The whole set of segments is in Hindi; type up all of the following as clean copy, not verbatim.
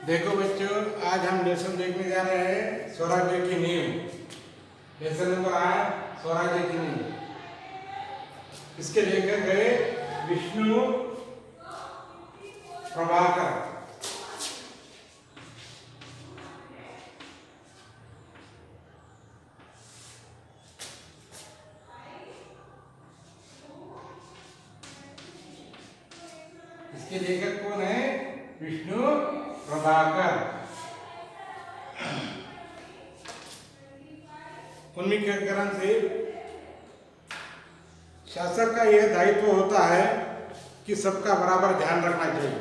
देखो बच्चों, आज हम लेसन देखने जा रहे हैं स्वराज्य की नींव। लेसन नंबर 8 स्वराज्य की नींव। इसके लेखक है विष्णु प्रभाकर। इसके लेखक कौन है? विष्णु प्रभाकर। उन्मीकरण से शासक का यह दायित्व होता है कि सबका बराबर ध्यान रखना चाहिए।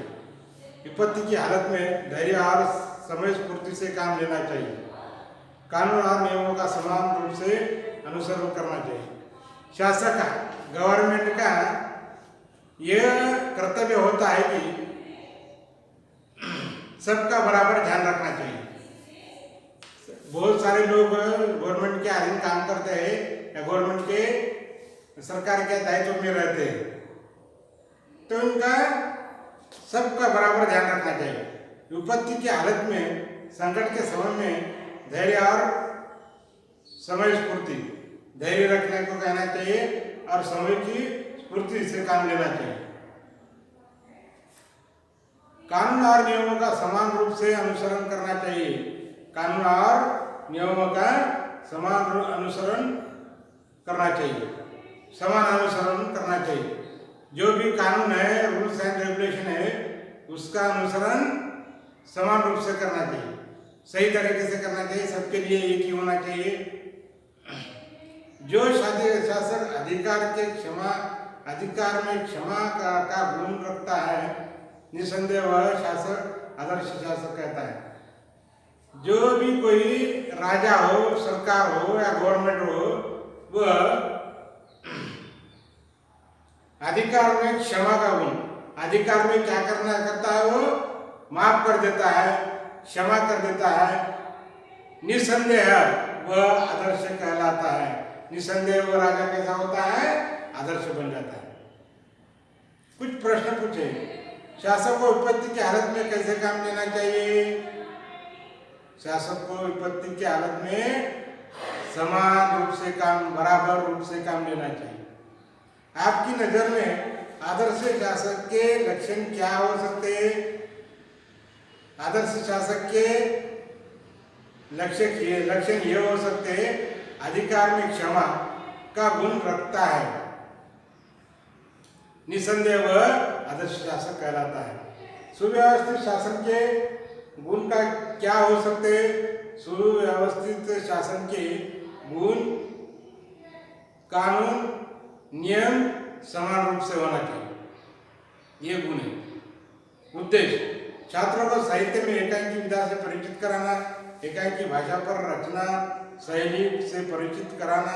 विपत्ति की हालत में धैर्य और समय स्फूर्ति से काम लेना चाहिए। कानून और नियमों का समान रूप से अनुसरण करना चाहिए। शासक का, गवर्नमेंट का यह कर्तव्य होता है कि सबका बराबर ध्यान रखना चाहिए। बहुत सारे लोग गवर्नमेंट के अधीन काम करते हैं या गवर्नमेंट के सरकार के दायित्व में रहते हैं, तो उनका सबका बराबर ध्यान रखना चाहिए। विपत्ति की हालत में, संकट के समय में धैर्य और समय स्फूर्ति, धैर्य रखने को कहना चाहिए और समय की स्फूर्ति से काम लेना चाहिए। कानून और नियमों का समान रूप से अनुसरण करना चाहिए। कानून और नियमों का समान अनुसरण करना चाहिए, समान अनुसरण करना चाहिए। जो भी कानून है, रूल्स एंड रेगुलेशन है, उसका अनुसरण समान रूप से करना चाहिए, सही तरीके से करना चाहिए, सबके लिए एक ही होना चाहिए। जो शासक अधिकार में क्षमा का गुण रखता है, निसंदेह वह शासक आदर्श शासक कहता है। जो भी कोई राजा हो, सरकार हो या गवर्नमेंट हो, वह अधिकार में क्षमा का गुण, अधिकार में क्या करता है, वो माफ कर देता है, क्षमा कर देता है। निसंदेह वह आदर्श कहलाता है। निसंदेह वह राजा कैसा होता है? आदर्श बन जाता है। कुछ प्रश्न पूछे। शासक को विपत्ति की हालत में कैसे काम लेना चाहिए? शासक को विपत्ति की हालत में समान रूप से काम, बराबर रूप से काम लेना चाहिए। आपकी नजर में आदर्श शासक के लक्षण क्या हो सकते हैं? आदर्श शासक के लक्षण ये हो सकते हैं: अधिकार में क्षमा का गुण रखता है, निसंदेह वह आदर्श शासक कहलाता है। सुव्यवस्थित शासन के गुण का क्या हो सकते हैं? सुव्यवस्थित शासन के गुण कानून नियम समान रूप से होना चाहिए, ये गुण है। उद्देश्य: छात्रों को साहित्य में एकांकी विधा से परिचित कराना, एकांकी भाषा पर रचना शैली से परिचित कराना,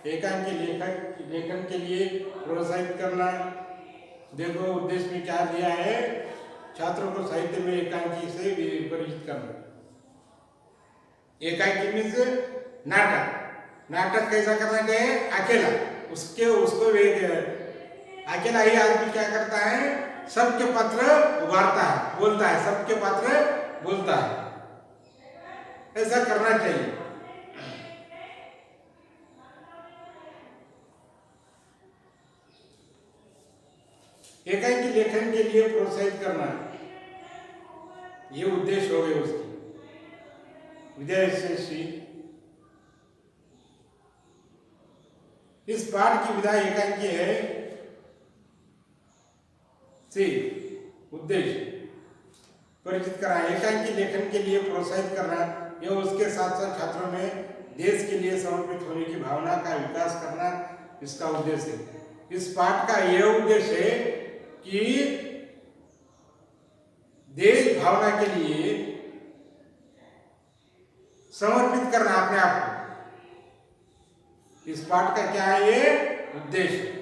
एकांकी लेखन के लिए प्रोत्साहित करना। देखो उद्देश्य में क्या दिया है? छात्रों को साहित्य में एकांकी से परिचित करना। एकांकी मीन्स नाटक कैसा करना चाहिए? अकेला। उसको अकेला ही आदमी क्या करता है? सबके पत्र उगारता है, बोलता है, सबके पत्र बोलता है, ऐसा करना चाहिए। एकांकी लेखन के लिए प्रोत्साहित करना, ये उद्देश्य हो गए उसकी। विद्यायशस्वी इस पाठ की विधा एकांकी है। उद्देश्य परिचित करना, एकांकी लेखन के लिए प्रोत्साहित करना, यह उसके साथ साथ छात्रों में देश के लिए समर्पित होने की भावना का विकास करना इसका उद्देश्य है। इस पाठ का यह उद्देश्य है कि देश भावना के लिए समर्पित करना अपने आप को। इस पाठ का क्या है? ये उद्देश्य।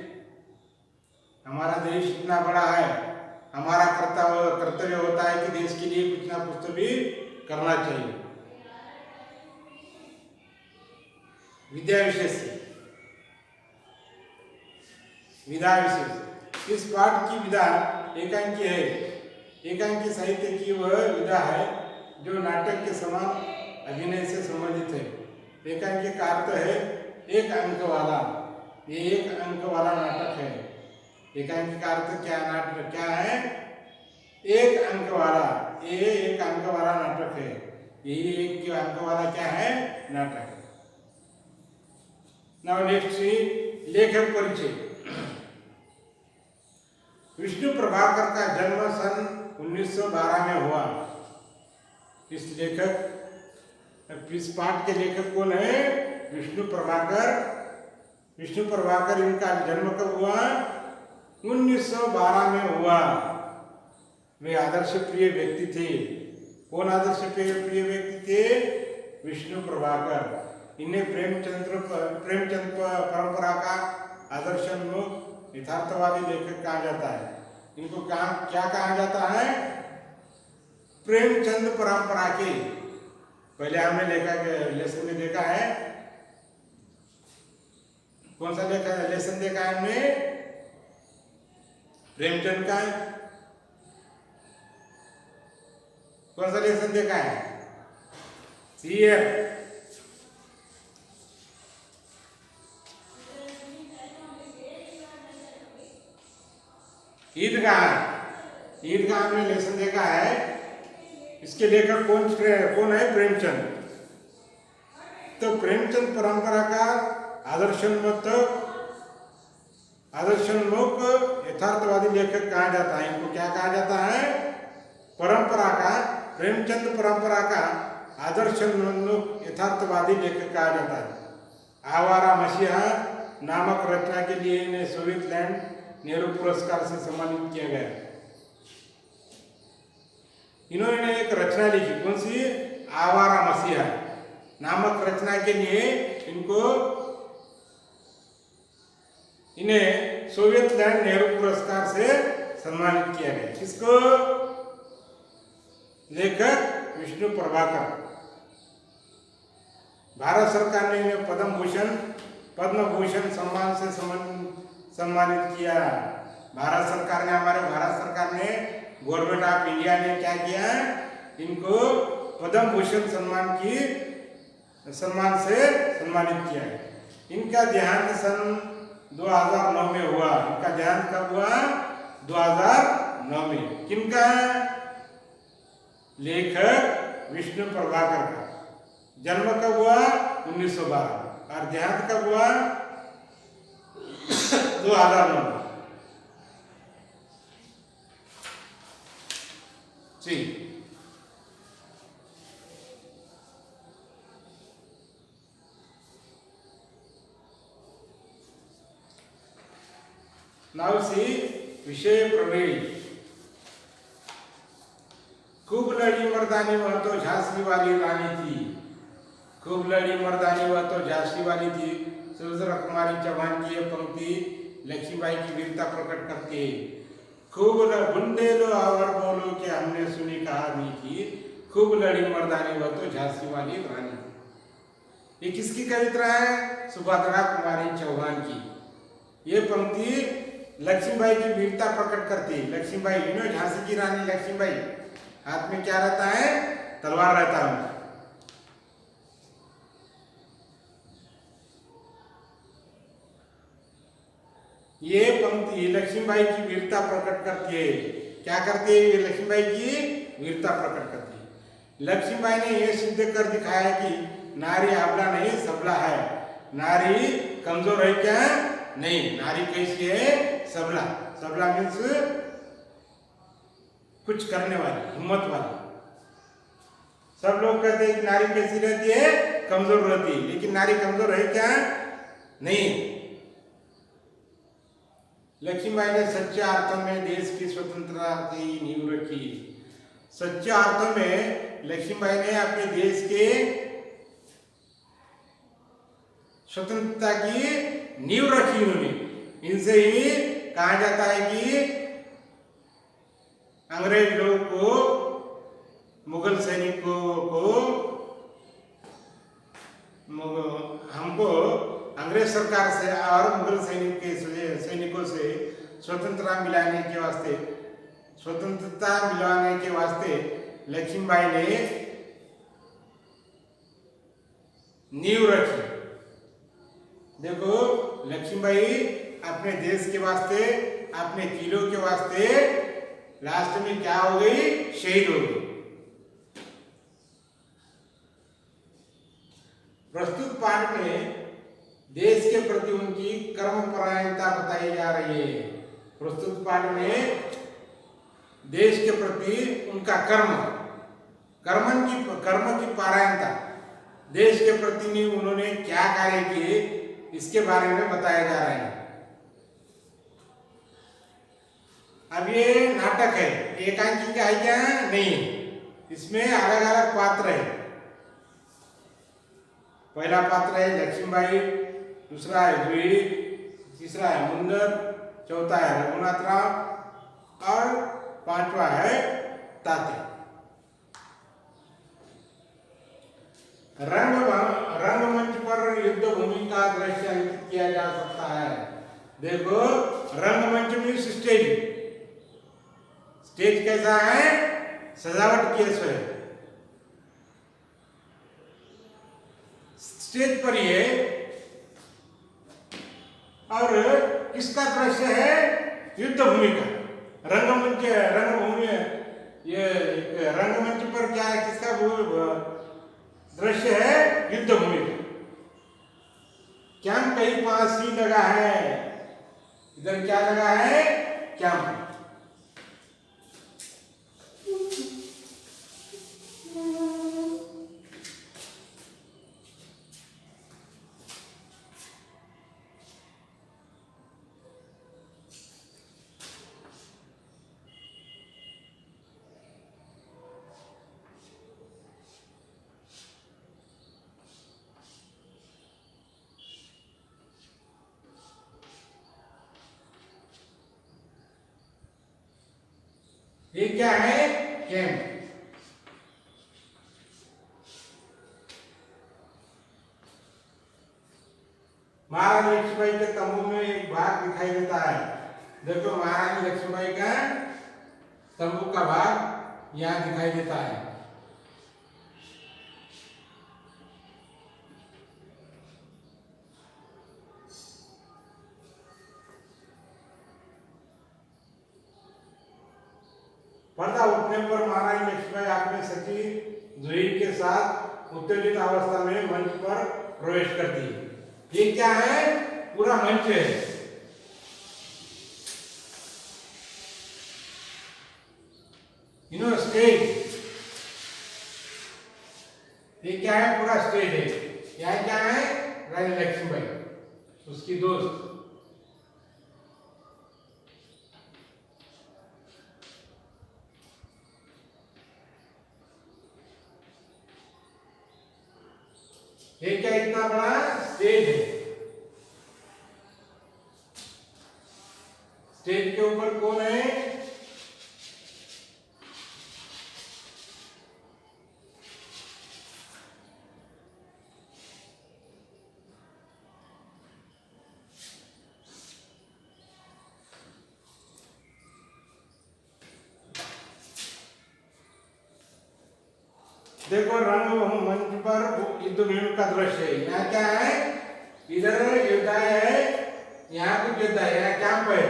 हमारा देश इतना बड़ा है, हमारा कर्तव्य होता है कि देश के लिए कुछ ना कुछ तो भी करना चाहिए। विधा विशेष इस पाठ की विधा एकांकी है। एकांकी साहित्य की वह विधा है जो नाटक के समान अभिनय से संबंधित है। एकांकी का अर्थ है एक अंक वाला, ये एक अंक वाला नाटक है। एकांकी का अर्थ क्या नाटक क्या है? एक अंक वाला, ये एक अंक वाला नाटक है। यही एक अंक वाला क्या है? नाटक है। नाउ नेक्स्ट लेखक परिचय। विष्णु प्रभाकर का जन्म सन 1912 में हुआ। इस लेखक इस पाठ के लेखक कौन है? विष्णु प्रभाकर। विष्णु प्रभाकर इनका जन्म कब हुआ? 1912 में हुआ। वे आदर्श प्रिय व्यक्ति थे। कौन आदर्श प्रिय व्यक्ति थे? विष्णु प्रभाकर। इन्हें प्रेमचंद परंपरा का आदर्शोन्मुख यथार्थवादी लेखक कहा जाता है। इनको क्या कहा जाता है? प्रेमचंद परंपरा के। पहले हमने लेसन में देखा है, कौन सा लेसन देखा है हमने? प्रेमचंद का। कौन सा लेसन देखा है? ईदगाह में लेसन देखा है। इसके लेखक कौन है? प्रेमचंद। तो प्रेमचंद परंपरा का आदर्शोन्मुख यथार्थवादी लेखक कहा जाता है। इनको क्या कहा जाता है? परंपरा का, प्रेमचंद परंपरा का आदर्शोन्मुख यथार्थवादी लेखक कहा जाता है। आवारा मसीहा नामक रचना के लिए इन्हें सोवियत नेहरू पुरस्कार से सम्मानित किया गया। इन्होंने एक रचना लिखी, कौन सी? आवारा मसीहा नामक रचना के लिए इन्हें सोवियत नेहरू पुरस्कार से सम्मानित किया गया। किसको? लेखक विष्णु प्रभाकर। भारत सरकार ने इन्हें पद्म भूषण सम्मान से सम्मानित किया। भारत सरकार ने गवर्नमेंट ऑफ इंडिया ने क्या किया? इनको पद्म भूषण सम्मान से सम्मानित किया है। इनका देहांत सन 2009 में हुआ। इनका देहांत कब हुआ? 2009 में। किनका? लेखक विष्णु प्रभाकर का। जन्म कब हुआ? 1912। और देहांत कब हुआ? 2009 में। जी। नाउ सी विषय प्रवेश। खूब लड़ी मर्दानी वह तो झांसी वाली रानी थी। खूब लड़ी मर्दानी वह तो झांसी वाली थी। सुभद्रा कुमारी चौहान की यह पंक्ति लक्ष्मीबाई की वीरता प्रकट करती है। खूब बुंदेलो और बोलो कि हमने सुनी कहानी की, खूब लड़ी मर्दानी वह तो झांसी वाली रानी थी। ये किसकी कविता है? सुभद्रा कुमारी चौहान की। ये पंक्ति लक्ष्मीबाई की वीरता प्रकट करती है। लक्ष्मीबाई, झांसी की रानी लक्ष्मीबाई, हाथ में क्या रहता है? तलवार रहता है। ये पंक्ति लक्ष्मीबाई की वीरता प्रकट करती है। क्या करती है? ये लक्ष्मीबाई की वीरता प्रकट करती है। लक्ष्मीबाई ने यह सिद्ध कर दिखाया कि नारी अबला नहीं सबला है। नारी कमजोर है क्या? नहीं। नारी कैसी है? सबला। सबला मीन्स कुछ करने वाली, हिम्मत वाली। सब लोग कहते हैं कि नारी कैसी रहती है? कमजोर रहती है। लेकिन नारी कमजोर है क्या? नहीं। लक्ष्मीबाई ने सच्चे अर्थों में देश की स्वतंत्रता की नींव रखी। सच्चे अर्थों में लक्ष्मीबाई ने अपने देश के स्वतंत्रता की नींव रखी। उन्होंने, इनसे ही कहा जाता है कि अंग्रेज लोग को, मुगल सैनिकों को, हमको अंग्रेज सरकार से और मुगल सैनिकों से स्वतंत्रता मिलाने के वास्ते स्वतंत्रता मिलवाने के वास्ते लक्ष्मीबाई ने नींव रखी। देखो, लक्ष्मीबाई अपने देश के वास्ते, अपने किलों के वास्ते लास्ट में क्या हो गई? शहीद हो गई। प्रस्तुत पाठ में देश के प्रति उनकी कर्मपरायणता बताई जा रही है। प्रस्तुत पाठ में देश के प्रति उनका कर्म की परायणता, देश के प्रति उन्होंने क्या कार्य किए, इसके बारे में बताया जा रहा है। अब ये नाटक है, एकांकी का है क्या? नहीं, इसमें अलग अलग पात्र है। पहला पात्र है लक्ष्मीबाई, दूसरा है जूही, तीसरा है मुंदर, चौथा है रघुनाथ राव और पांचवा है तात्या। रंगमंच पर युद्ध भूमि का दृश्य अंकित किया जा सकता है। देखो, रंगमंच में स्टेज कैसा है? सजावट किए हुए स्टेज पर ये, और किसका दृश्य है? युद्ध भूमि का। रंगभूमि, ये रंगमंच पर क्या है? किसका दृश्य है? युद्ध भूमि का। कैंप कहीं पास ही लगा है। इधर क्या लगा है? कैंप। ये क्या है? कैंप। महारानी लक्ष्मीबाई के तंबू में एक भाग दिखाई देता है। देखो, महारानी लक्ष्मीबाई का तंबू का भाग यहाँ दिखाई देता है। पर्दा उठने पर महारानी लक्ष्मीबाई अपने सखी जूही के साथ उत्तेजित अवस्था में मंच पर प्रवेश करती है। ये क्या है? पूरा मंच है। स्टेज, ये क्या है? पूरा स्टेज है। यहाँ क्या है? रानी लक्ष्मीबाई, उसकी दोस्त। ये क्या? इतना बड़ा स्टेज है। स्टेज के ऊपर कौन है? देखो, रंग मंच पर युद्ध भूमि का दृश्य है। यहाँ क्या है? इधर योद्धा है, यहाँ कुछ योद्धा है, यहाँ कैंप है,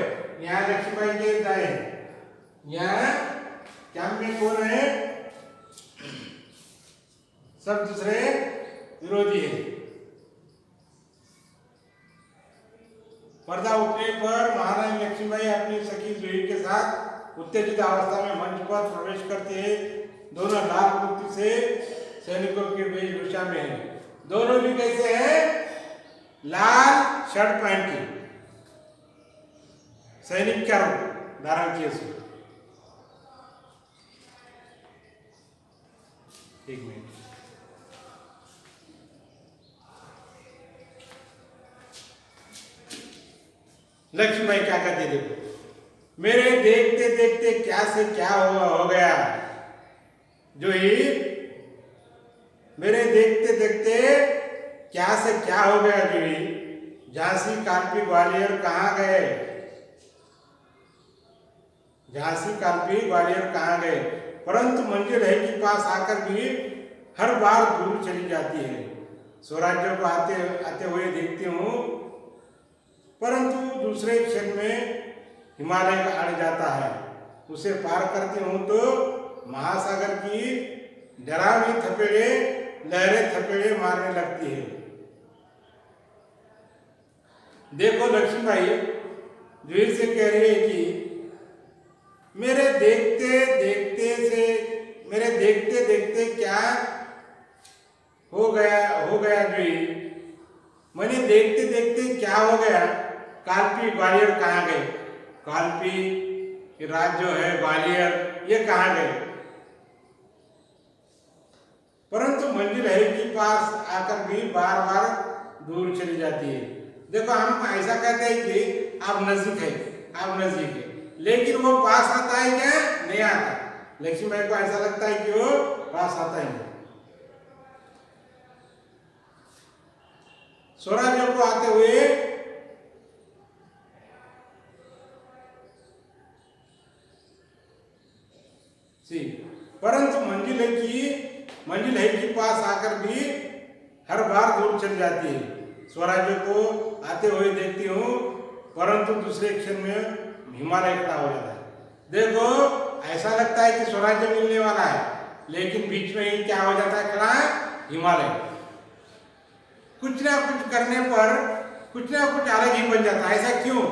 यहाँ लक्ष्मीबाई के योद्धा है, यहाँ कैंप में कौन है? सब दूसरे विरोधी है। पर्दा उठने पर महारानी लक्ष्मीबाई अपनी सखी जूही के साथ उत्तेजित अवस्था में मंच पर प्रवेश करती है। दोनों लाल कुर्ती से सैनिकों के वेशभूषा में है। दोनों भी कैसे हैं? लाल शर्ट पहन के सैनिक का रूप धारण किए हुए। एक मिनट। लक्ष्मीबाई क्या कहती? देखो, मेरे देखते देखते क्या से क्या हो गया जूही, मेरे देखते देखते क्या से क्या हो गया जूही। झांसी, कानपुर, ग्वालियर कहाँ गए? झांसी कालपी ग्वालियर कहाँ गए, परंतु मंजिल है कि पास आकर भी हर बार दूर चली जाती है। स्वराज्य को आते आते हुए देखती हूँ, परंतु दूसरे क्षण में हिमालय अड़ जाता है। उसे पार करती हूँ तो महासागर की डरावनी थपेड़े लहरें थपेड़े मारने लगती है। देखो लक्ष्मीबाई जुही से कह रही है कि मेरे देखते देखते क्या हो गया जुही, मैंने देखते देखते क्या हो गया। कालपी ग्वालियर कहाँ गए, कालपी राज्य जो है ग्वालियर ये कहाँ गए, परंतु मंजिल है कि पास आकर भी बार बार दूर चली जाती है। देखो हम ऐसा कहते हैं कि आप नजदीक है, लेकिन वो पास आता है क्या, नहीं आता। लक्ष्मीबाई को ऐसा लगता है कि वो पास आता ही नहीं। स्वराज्य को आते हुए परंतु मंजिल है कि पास आकर भी हर बार दूर चली जाती है। स्वराज्य को आते हुए देखती हूँ, परंतु दूसरे क्षण में हिमालय खड़ा हो जाता है। देखो ऐसा लगता है कि स्वराज्य मिलने वाला है, लेकिन बीच में ही क्या हो जाता है खड़ा, हिमालय। कुछ ना कुछ करने पर कुछ ना कुछ अलग ही बन जाता है। ऐसा क्यों?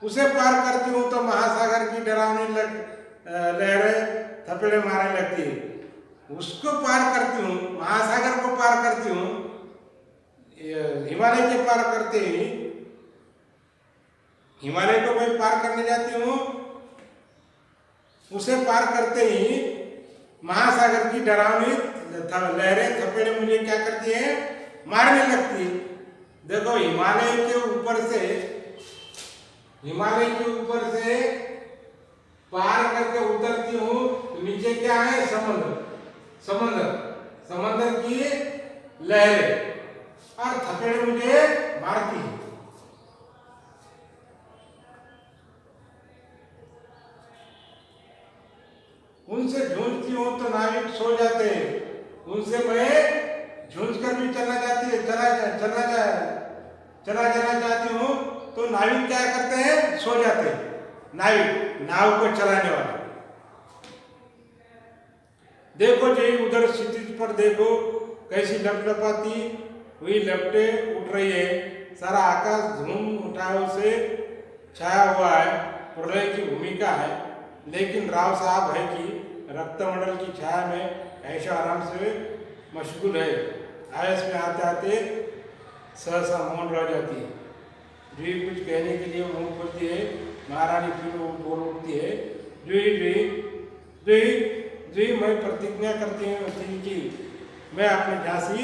उसे पार करती हूँ तो महासागर की डरावनी लहरें थपेड़े मारने लगती है। उसको पार करती हूँ, महासागर को पार करती हूँ, हिमालय के पार करते ही हिमालय को मैं पार करने जाती हूँ, उसे पार करते ही महासागर की डरावनी लहरें थपेड़े मुझे क्या करती है, मारने लगती है। देखो हिमालय के ऊपर से पार करके उतरती हूँ तो नीचे क्या है, समंदर की लहरें और थपेड़े मुझे मारती है। उनसे जूझती हूँ तो नाविक सो जाते हैं, उनसे मैं जूझ कर भी चला जाना चाहती हूँ तो नाविक क्या करते हैं, सो जाते हैं। नाविक नाव को चलाने वाला। देखो जी उधर क्षितिज पर देखो कैसी लपलपाती हुई लपटें उठ रही है। सारा आकाश धूम उठाव से छाया हुआ है, प्रलय की भूमिका है। लेकिन राव साहब है कि रक्तमंडल की छाया में ऐशो आराम से मशगूल है। आयस में आते आते सहसा मौन रह जाती है। जुही कुछ कहने के लिए मुंह खोलती है, महारानी फिर बोल उठती है, जुही मैं प्रतिज्ञा करती हूँ कि मैं अपनी झांसी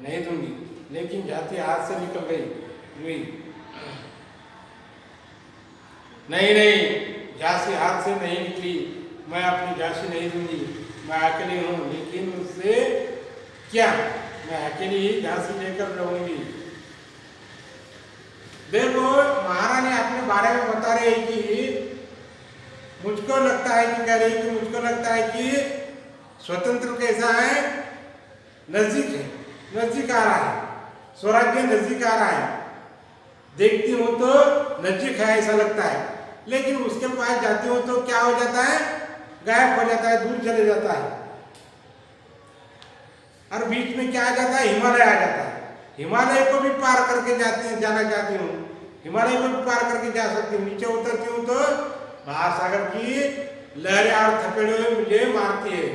नहीं दूंगी। लेकिन झांसी हाथ से निकल गई। जुही नहीं, झांसी हाथ से नहीं निकली, मैं अपनी झांसी नहीं दूंगी। मैं अकेली हूँ, लेकिन उससे क्या, मैं अकेली ही झांसी लेकर रहूंगी। देखो महारानी अपने बारे में बता रही है कि मुझको लगता है कि स्वतंत्र कैसा है, नजदीक आ रहा है, स्वराज्य नजदीक आ रहा है। देखती हूँ तो नजदीक है ऐसा लगता है, लेकिन उसके पास जाती हूँ तो क्या हो जाता है, गायब हो जाता है, दूर चले जाता है। और बीच में क्या आ जाता है, हिमालय आ जाता है। हिमालय को भी पार करके जाना चाहती हूँ, हिमालय को भी पार करके जा सकती हूँ। नीचे उतरती हूँ तो महासागर की लहरें और थपेड़े मुझे मारती है।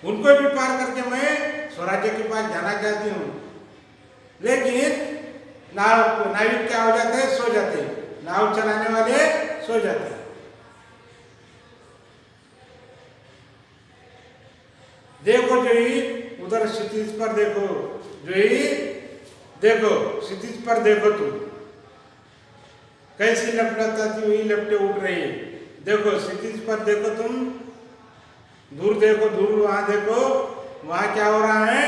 उनको भी पार करके मैं स्वराज्य के पास जाना चाहती हूँ, लेकिन नाविक क्या हो जाते हैं, सो जाते हैं। नाव चलाने वाले सो जाते हैं। देखो जुही उधर क्षितिज पर देखो, जुही देखो क्षितिज पर देखो, तुम कैसी लपटाती हुई लपटें उठ रही है। देखो क्षितिज पर देखो, तुम दूर देखो, दूर वहां देखो, वहां क्या हो रहा है,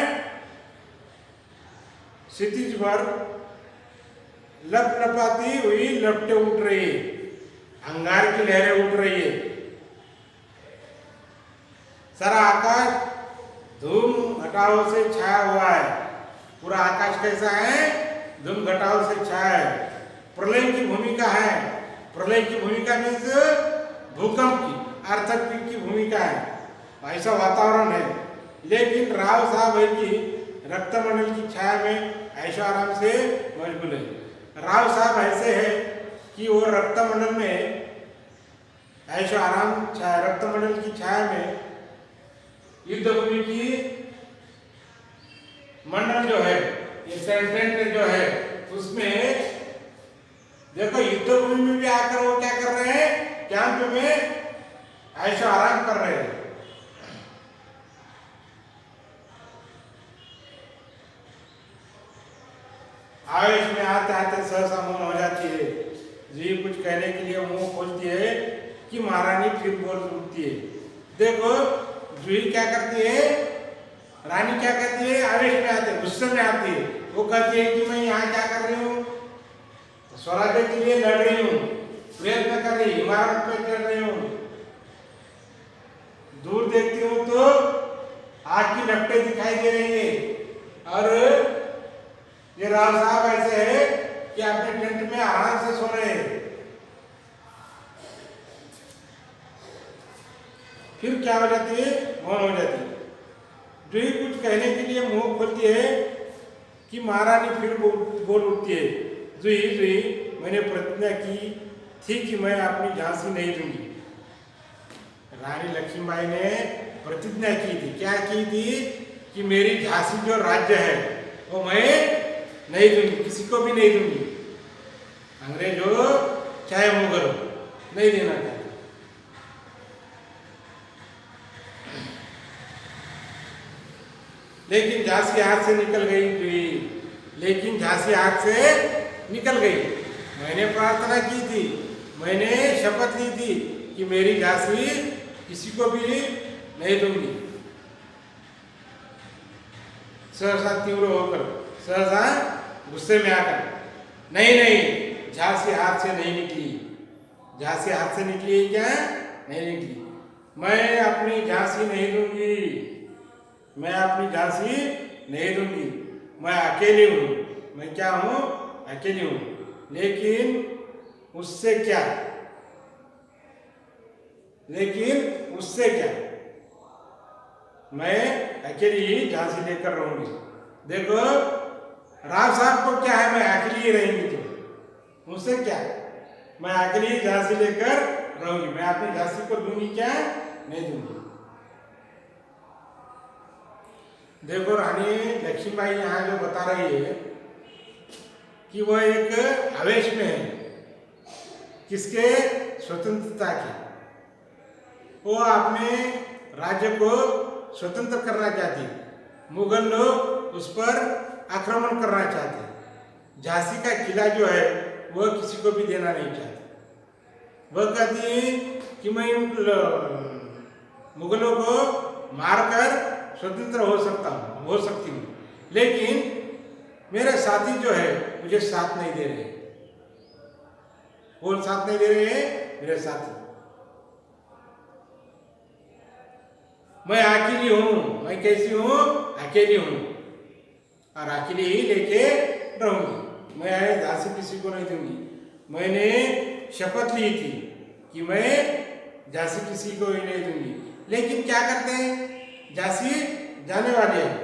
क्षितिज पर लपलपाती हुई लपटें उठ रही है, अंगार की लहरें उठ रही है। सारा आकाश धूम घटाओं से छाया हुआ है। पूरा आकाश कैसा है? धूम घटाओं से छाया है। प्रलय की भूमिका है। प्रलय की भूमिका मीन्स भूकंप की, अर्थक्वेक की भूमिका है। ऐसा वातावरण है। लेकिन राव साहब है कि रक्तमंडल की छाया में ऐशो आराम से मशगूल है। राव साहब ऐसे है कि वो रक्तमंडल में ऐशो आराम रक्तमंडल की छाया में युद्ध भूमि की मंडल जो है, ये सेंटेंट जो है, उसमें देखो युद्ध भूमि में भी आकर वो क्या कर रहे हैं? कैंप में ऐशो आराम कर रहे हैं। आवेश में आते आते सहसा मौन हो जाती है। जी कुछ कहने के लिए मुंह खोलती है कि महारानी फिर बोल उठती है। देखो जूही क्या करती है? रानी क्या कहती है? आवेश में आते, गुस्से में आती है। वो कहती है कि मैं यहाँ क्या कर रही हूँ? स्वराज्य के लिए लड़ रही हूँ, प्रयत्न कर रही, इमारत पे चढ़ रही हूँ। दूर देखती हूँ तो आग की लपटें दिखाई दे रही है। और ये राव साहब ऐसे है कि अपने टेंट में आराम से सो रहे हैं। फिर क्या हो जाती है? मौन हो जाती है। जूही कुछ कहने के लिए मुंह खोलती है कि महारानी फिर बोल उठती है। जूही जूही, मैंने प्रतिज्ञा की थी कि मैं अपनी झांसी नहीं दूंगी। रानी लक्ष्मीबाई ने प्रतिज्ञा की थी। क्या की थी? कि मेरी झांसी जो राज्य है वो मैं नहीं दूंगी, किसी को भी नहीं दूंगी। अंग्रेज हो चाहे मुगल हो, नहीं देना चाहते। लेकिन झांसी हाथ से निकल गई थी। लेकिन झांसी हाथ से निकल गई। मैंने प्रार्थना की थी, मैंने शपथ ली थी कि मेरी झांसी किसी को भी नहीं दूंगी। सहसा तीव्र होकर, सहसा गुस्से में आकर, नहीं नहीं, झांसी हाथ से नहीं निकली। झांसी हाथ से निकली है क्या? नहीं निकली। मैं अपनी झांसी नहीं दूंगी, मैं अपनी झांसी नहीं दूंगी। मैं अकेली हूँ। मैं क्या हूँ? अकेली हूँ। लेकिन उससे क्या? लेकिन उससे क्या? मैं अकेली ही झांसी लेकर रहूंगी। देखो राव साहब को क्या है? मैं अकेली ही रहेंगी। तो मुझसे क्या? मैं अकेली ही झांसी लेकर रहूंगी। मैं अपनी झांसी को दूंगी क्या? नहीं दूंगी। देखो रानी लक्ष्मीबाई यहाँ जो बता रही है कि वो एक आवेश में है। किसके? स्वतंत्रता की। वो अपने राज्य को स्वतंत्र करना चाहती। मुगल लोग उस पर आक्रमण करना चाहते। झांसी का किला जो है वो किसी को भी देना नहीं चाहती। वह कहती है कि मैं मुगलों को मारकर स्वतंत्र हो सकती हूँ, लेकिन मेरे साथी जो है मुझे साथ नहीं दे रहे। कौन साथ नहीं दे रहे हैं? मेरे साथी। मैं अकेली हूँ। मैं कैसी हूँ? अकेली हूँ, और अकेली ही लेके रहूंगी। मैं झांसी किसी को नहीं दूंगी। मैंने शपथ ली थी कि मैं झांसी किसी को ही नहीं दूंगी। लेकिन क्या करते हैं? झांसी जाने वाले हैं,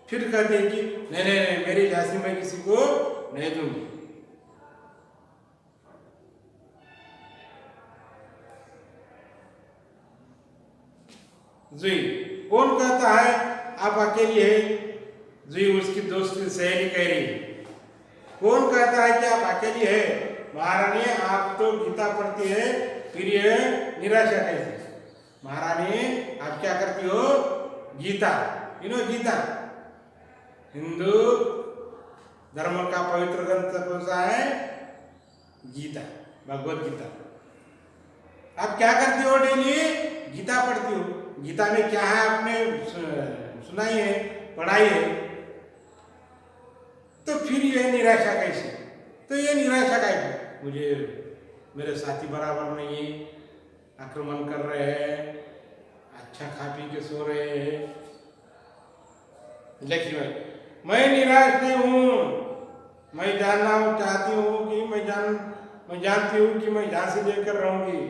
फिर कहते हैं कि नहीं नहीं नहीं, मेरी झांसी मैं किसी को नहीं दूंगी। जुई, कौन कहता है आप अकेली है? जुई उसकी दोस्त सहेली कह रही है। कौन कहता है कि आप अकेली है? महारानी आप तो गीता पढ़ती है, फिर ये निराशा कैसी? महारानी आप क्या करती हो? गीता। गीता हिंदू धर्म का पवित्र ग्रंथ कौन सा है? गीता, भगवत गीता। आप क्या करती हो? डेली गीता पढ़ती हो। गीता में क्या है आपने सुनाई है, पढ़ाई है, तो फिर यह निराशा कैसे? तो ये निराशा का है, मुझे मेरे साथी बराबर नहीं, आक्रमण कर रहे हैं, अच्छा खा पी के सो रहे हैं। लेकिन मैं निराश नहीं हूँ। मैं जानना चाहती हूँ कि मैं जानती हूँ कि मैं झांसी लेकर रहूंगी।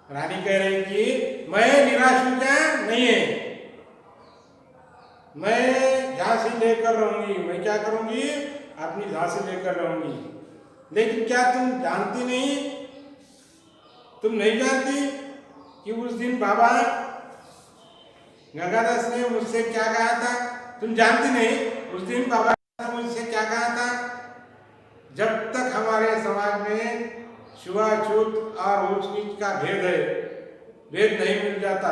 रानी कह रही कि मैं निराश हूँ क्या? नहीं है, मैं झांसी लेकर रहूंगी। मैं क्या करूंगी? अपनी झांसी लेकर रहूंगी। लेकिन क्या तुम जानती नहीं? तुम नहीं जानती कि उस दिन बाबा गंगादास ने मुझसे क्या कहा था? तुम जानती नहीं उस दिन बाबा ने मुझसे क्या कहा था? जब तक हमारे समाज में छुआछूत और ऊंच नीच का भेद नहीं मिल जाता,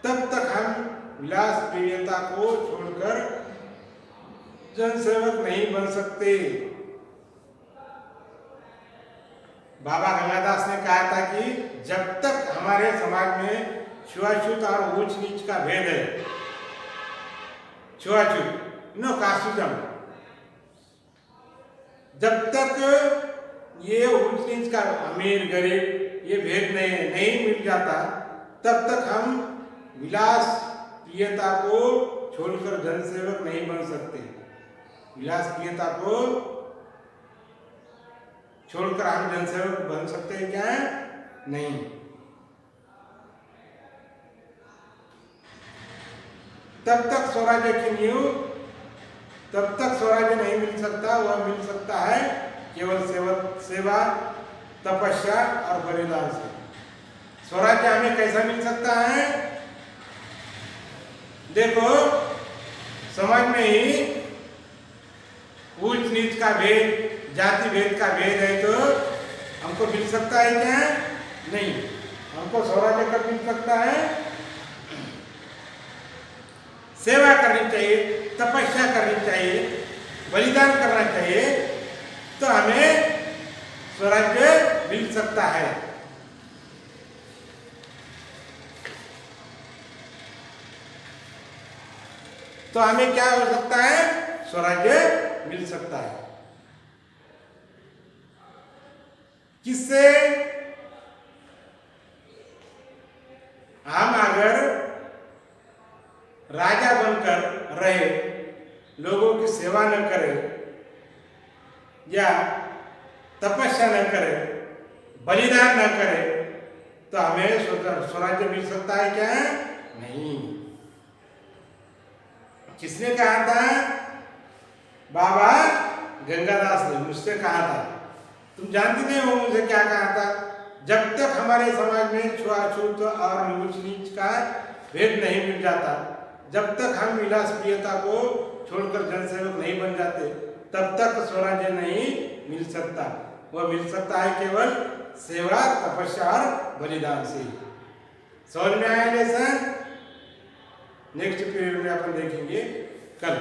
तब तक हम विलास प्रियता को छोड़कर जनसेवक नहीं बन सकते। बाबा गंगादास ने कहा था कि जब तक हमारे समाज में छुआछूत और ऊंच नीच का भेद है, छुआछूत नो कास्टिज्म, जब तक ये ऊंच नीच का अमीर गरीब ये भेद नहीं मिल जाता, तब तक हम विलास प्रियता को छोड़कर जनसेवक नहीं बन सकते। विलास प्रियता को छोड़कर हम जनसेवक बन सकते हैं क्या? नहीं। तब तक स्वराज्य की नींव, तब तक स्वराज्य नहीं मिल सकता। वह मिल सकता है केवल सेवा, तपस्या और बलिदान से। स्वराज्य हमें कैसा मिल सकता है? देखो, समाज में ही ऊंच नीच का भेद, जाति भेद का भेद है, तो हमको मिल सकता है क्या? नहीं। हमको स्वराज्य कब मिल सकता है? सेवा करनी चाहिए, तपस्या करनी चाहिए, बलिदान करना चाहिए, तो हमें स्वराज्य मिल सकता है। तो हमें क्या हो सकता है? स्वराज्य मिल सकता है। किससे? हम अगर राजा बनकर रहे, लोगों की सेवा न करें या तपस्या न करें, बलिदान न करें, तो हमें स्वराज्य मिल सकता है क्या? नहीं। किसने कहा था? बाबा गंगादास ने मुझसे कहा था। तुम जानती नहीं हो मुझे क्या कहा था? जब तक हमारे समाज में छुआछूत और ऊंच नीच का भेद नहीं मिल जाता, जब तक हम विलास प्रियता को छोड़कर जनसेवक नहीं बन जाते, तब तक स्वराज्य नहीं मिल सकता। वह मिल सकता है केवल सेवा, तपस्या और बलिदान से। समझ में आया लेसन? नेक्स्ट पीरियड में अपन देखेंगे कल।